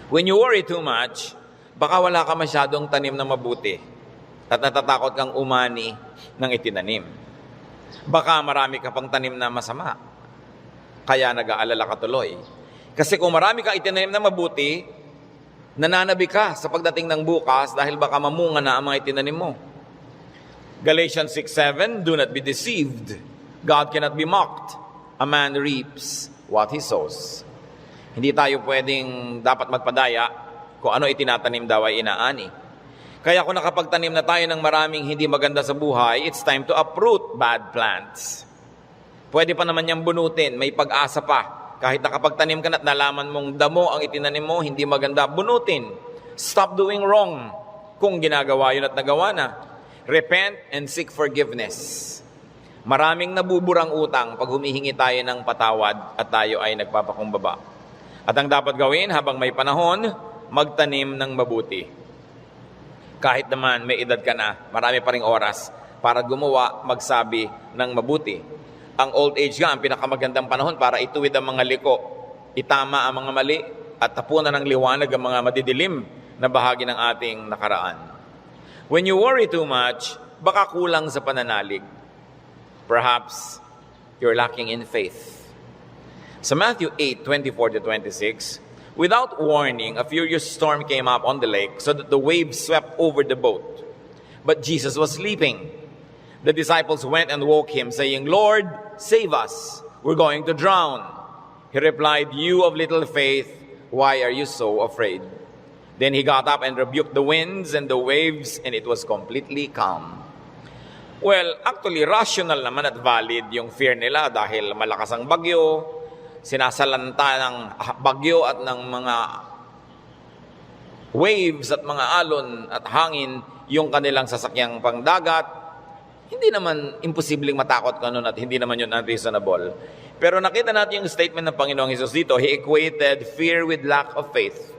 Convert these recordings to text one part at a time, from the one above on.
When you worry too much, baka wala ka masyadong tanim na mabuti at natatakot kang umani ng itinanim. Baka marami ka pang tanim na masama, kaya nag-aalala ka tuloy. Kasi kung marami kang itinanim na mabuti, nananabi ka sa pagdating ng bukas dahil baka mamunga na ang mga itinanim mo. Galatians 6:7, do not be deceived. God cannot be mocked. A man reaps what he sows. Hindi tayo pwedeng dapat magpadaya kung ano itinatanim daw ay inaani. Kaya kung nakapagtanim na tayo ng maraming hindi maganda sa buhay, it's time to uproot bad plants. Pwede pa naman niyang bunutin, may pag-asa pa. Kahit nakapagtanim ka na at nalaman mong damo ang itinanim mo, hindi maganda, bunutin. Stop doing wrong kung ginagawa yun at nagawa na. Repent and seek forgiveness. Maraming nabuburang utang pag humihingi tayo ng patawad at tayo ay nagpapakumbaba. At ang dapat gawin habang may panahon, magtanim ng mabuti. Kahit naman may edad ka na, marami pa ring oras para gumawa, magsabi ng mabuti. Ang old age nga, ang pinakamagandang panahon para ituwid ang mga liko, itama ang mga mali, at tapunan ng liwanag ang mga madidilim na bahagi ng ating nakaraan. When you worry too much, baka kulang sa pananalig. Perhaps you're lacking in faith. Sa Matthew 8:24-26, without warning, a furious storm came up on the lake so that the waves swept over the boat. But Jesus was sleeping. The disciples went and woke him, saying, Lord, save us. We're going to drown. He replied, you of little faith, why are you so afraid? Then he got up and rebuked the winds and the waves, and it was completely calm. Well, actually, rational naman at valid yung fear nila dahil malakas ang bagyo, sinasalanta ng bagyo at ng mga waves at mga alon at hangin yung kanilang sasakyang pangdagat. Hindi naman imposibleng matakot ka nun at hindi naman yun unreasonable. Pero nakita natin yung statement ng Panginoong Hesus dito. He equated fear with lack of faith.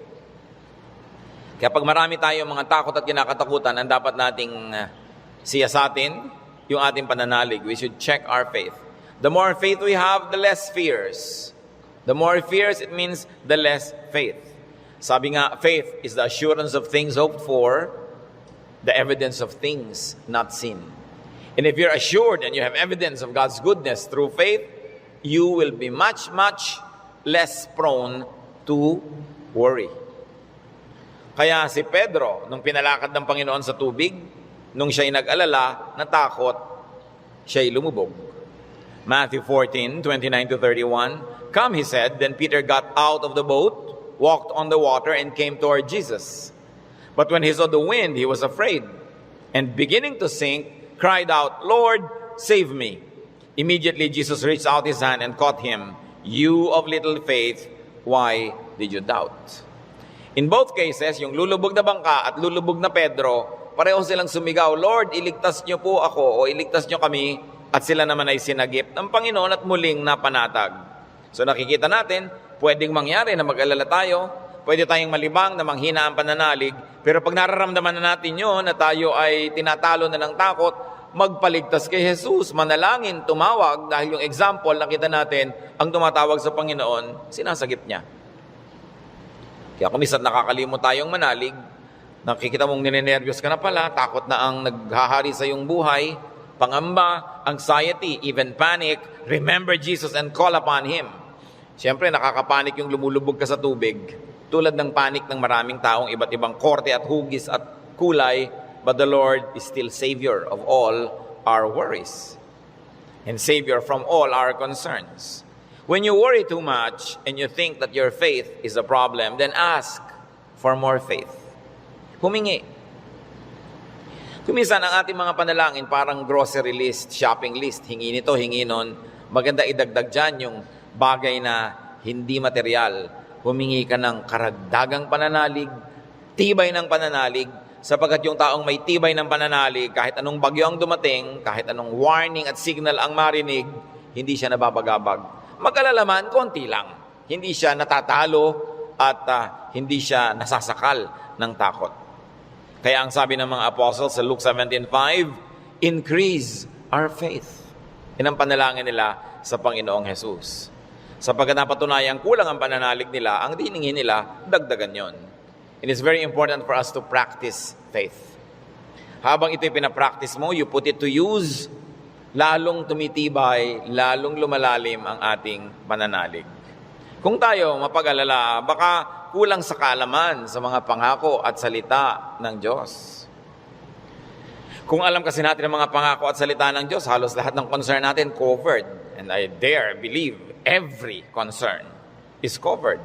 Kaya pag marami tayong mga takot at kinakatakutan, ang dapat nating siyasatin yung ating pananalig. We should check our faith. The more faith we have, the less fears. The more fears, it means the less faith. Sabi nga, faith is the assurance of things hoped for, the evidence of things not seen. And if you're assured and you have evidence of God's goodness through faith, you will be much, much less prone to worry. Kaya si Pedro, nung pinalakad ng Panginoon sa tubig, nung siya'y nag-alala, natakot, siya'y lumubog. Matthew 14:29-31, come, he said. Then Peter got out of the boat, walked on the water, and came toward Jesus. But when he saw the wind, he was afraid, and beginning to sink, cried out, Lord, save me. Immediately Jesus reached out his hand and caught him. You of little faith, why did you doubt? In both cases, yung lulubog na bangka at lulubog na Pedro, pareho silang sumigaw, Lord, iligtas niyo po ako o iligtas niyo kami, at sila naman ay sinagip ng Panginoon at muling napanatag. So nakikita natin, pwedeng mangyari na mag-alala tayo, pwede tayong malibang na manghina ang pananalig, pero pag nararamdaman na natin yun, na tayo ay tinatalo na ng takot, magpaligtas kay Jesus, manalangin, tumawag, dahil yung example, nakita natin, ang tumatawag sa Panginoon, sinasagip niya. Kaya kung minsan nakakalimot tayong manalig, nakikita mong ninenervyos ka na pala, takot na ang naghahari sa iyong buhay, pangamba, anxiety, even panic, remember Jesus and call upon Him. Siyempre, nakakapanik yung lumulubog ka sa tubig. Tulad ng panik ng maraming taong iba't ibang korte at hugis at kulay, but the Lord is still Savior of all our worries and Savior from all our concerns. When you worry too much and you think that your faith is a problem, then ask for more faith. Humingi. Kuminsan ang ating mga panalangin parang grocery list, shopping list, hingi nito, hingi nun. Maganda idagdag dyan yung bagay na hindi material. Humingi ka ng karagdagang pananalig, tibay ng pananalig, sapagkat yung taong may tibay ng pananalig, kahit anong bagyo ang dumating, kahit anong warning at signal ang marinig, hindi siya nababagabag. Mag-alala man, konti lang. Hindi siya natatalo at hindi siya nasasakal ng takot. Kaya ang sabi ng mga apostles sa Luke 17:5, increase our faith. Yan ang panalangin nila sa Panginoong Jesus. Sapagkat napatunayang kulang ang pananalig nila, ang diningin nila, dagdagan yon. It is very important for us to practice faith. Habang ito'y pinapractice mo, you put it to use, lalong tumitibay, lalong lumalalim ang ating pananalig. Kung tayo mapag-alala, baka kulang sa kaalaman sa mga pangako at salita ng Diyos. Kung alam kasi natin ang mga pangako at salita ng Diyos, halos lahat ng concern natin covered. And I dare believe every concern is covered.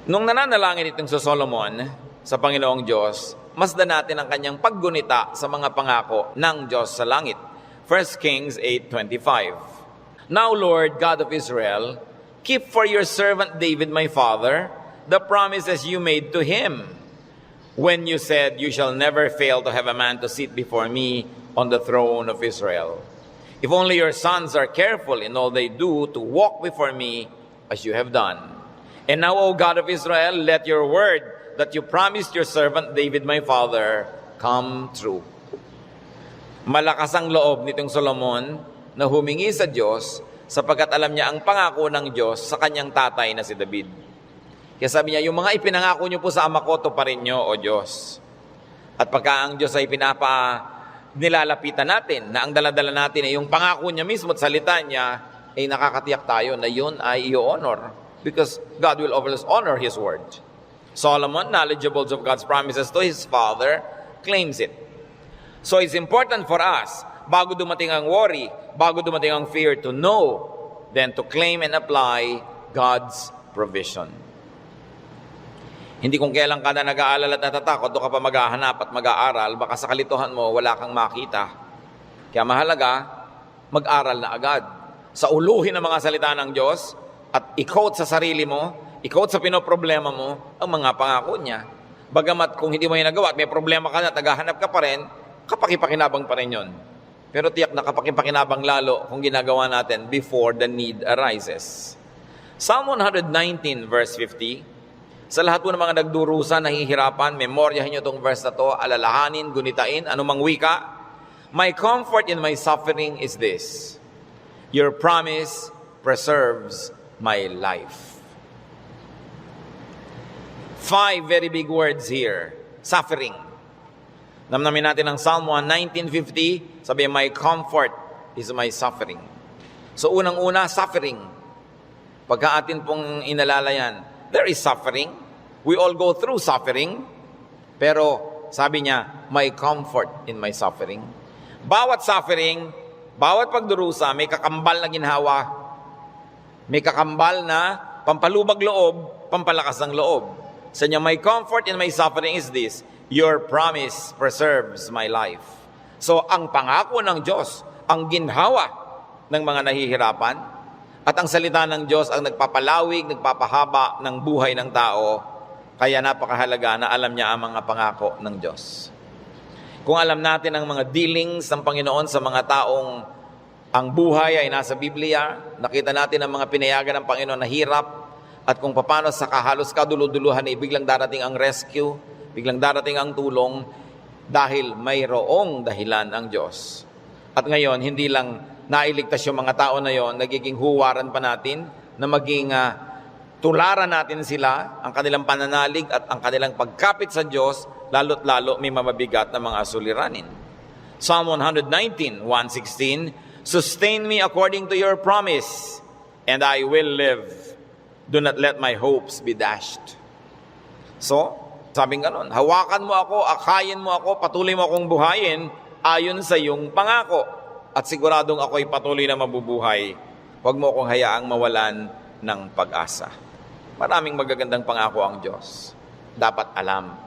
Nung nananalangin itong sa Solomon, sa Panginoong Diyos, masdan natin ang kanyang paggunita sa mga pangako ng Diyos sa langit. 1 Kings 8:25. Now, Lord, God of Israel, keep for your servant David my father the promises you made to him when you said, you shall never fail to have a man to sit before me on the throne of Israel. If only your sons are careful in all they do to walk before me as you have done. And now, O God of Israel, let your word that you promised your servant David my father come true. Malakas ang loob nitong Solomon na humingi sa Diyos sapagkat alam niya ang pangako ng Diyos sa kanyang tatay na si David. Kaya sabi niya, yung mga ipinangako niyo po sa ama ko, tuparin niyo, O Diyos. At pagka ang Diyos ay nilalapitan natin, na ang daladala natin ay yung pangako niya mismo at salita niya, ay nakakatiyak tayo na yun ay i-honor. Because God will always honor His word. Solomon, knowledgeable of God's promises to his father, claims it. So it's important for us, bago dumating ang worry, bago dumating ang fear, to know, then to claim and apply God's provision. Hindi kung kailan ka na nag-aalala at natatakot, doon ka pa maghahanap at mag-aaral, baka sa kalituhan mo, wala kang makita. Kaya mahalaga, mag-aral na agad. Sa uluhin ng mga salita ng Diyos, at i-quote sa sarili mo, i-quote sa pinoproblema mo, ang mga pangako niya. Bagamat kung hindi mo yung nagawa at may problema ka na at naghahanap ka pa rin, kapakipakinabang pa rin yun. Pero tiyak na kapakipakinabang lalo kung ginagawa natin before the need arises. Psalm 119 verse 50, sa lahat po ng mga nagdurusa, nahihirapan, memoryahin nyo itong verse na to, alalahanin, gunitain, anumang wika. My comfort in my suffering is this: your promise preserves my life. 5 very big words here. Suffering. Namnamin natin ang Psalm 19:50, sabi, my comfort is my suffering. So unang-una, suffering. Pagka atin pong inalala yan, there is suffering. We all go through suffering. Pero sabi niya, my comfort in my suffering. Bawat suffering, bawat pagdurusa, may kakambal na ginhawa. May kakambal na pampalubag loob, pampalakas ng loob. Sa niya, my comfort in my suffering is this: your promise preserves my life. So, ang pangako ng Diyos, ang ginhawa ng mga nahihirapan, at ang salita ng Diyos ang nagpapalawig, nagpapahaba ng buhay ng tao. Kaya napakahalaga na alam niya ang mga pangako ng Diyos. Kung alam natin ang mga dealings ng Panginoon sa mga taong ang buhay ay nasa Biblia, nakita natin ang mga pinayagan ng Panginoon na hirap, at kung paano sa kahalos kaduluduluhan ay biglang darating ang rescue, biglang darating ang tulong, dahil mayroong dahilan ang Diyos. At ngayon, hindi lang nailigtas yung mga tao na yon, nagiging huwaran pa natin na maging tularan natin sila, ang kanilang pananalig at ang kanilang pagkapit sa Diyos, lalo't lalo may mamabigat na mga suliranin. Psalm 119, 116, sustain me according to your promise, and I will live. Do not let my hopes be dashed. So, sabing ganon, hawakan mo ako, akayin mo ako, patuloy mo akong buhayin ayon sa iyong pangako. At siguradong ako'y patuloy na mabubuhay. Huwag mo akong hayaang mawalan ng pag-asa. Maraming magagandang pangako ang Diyos. Dapat alam.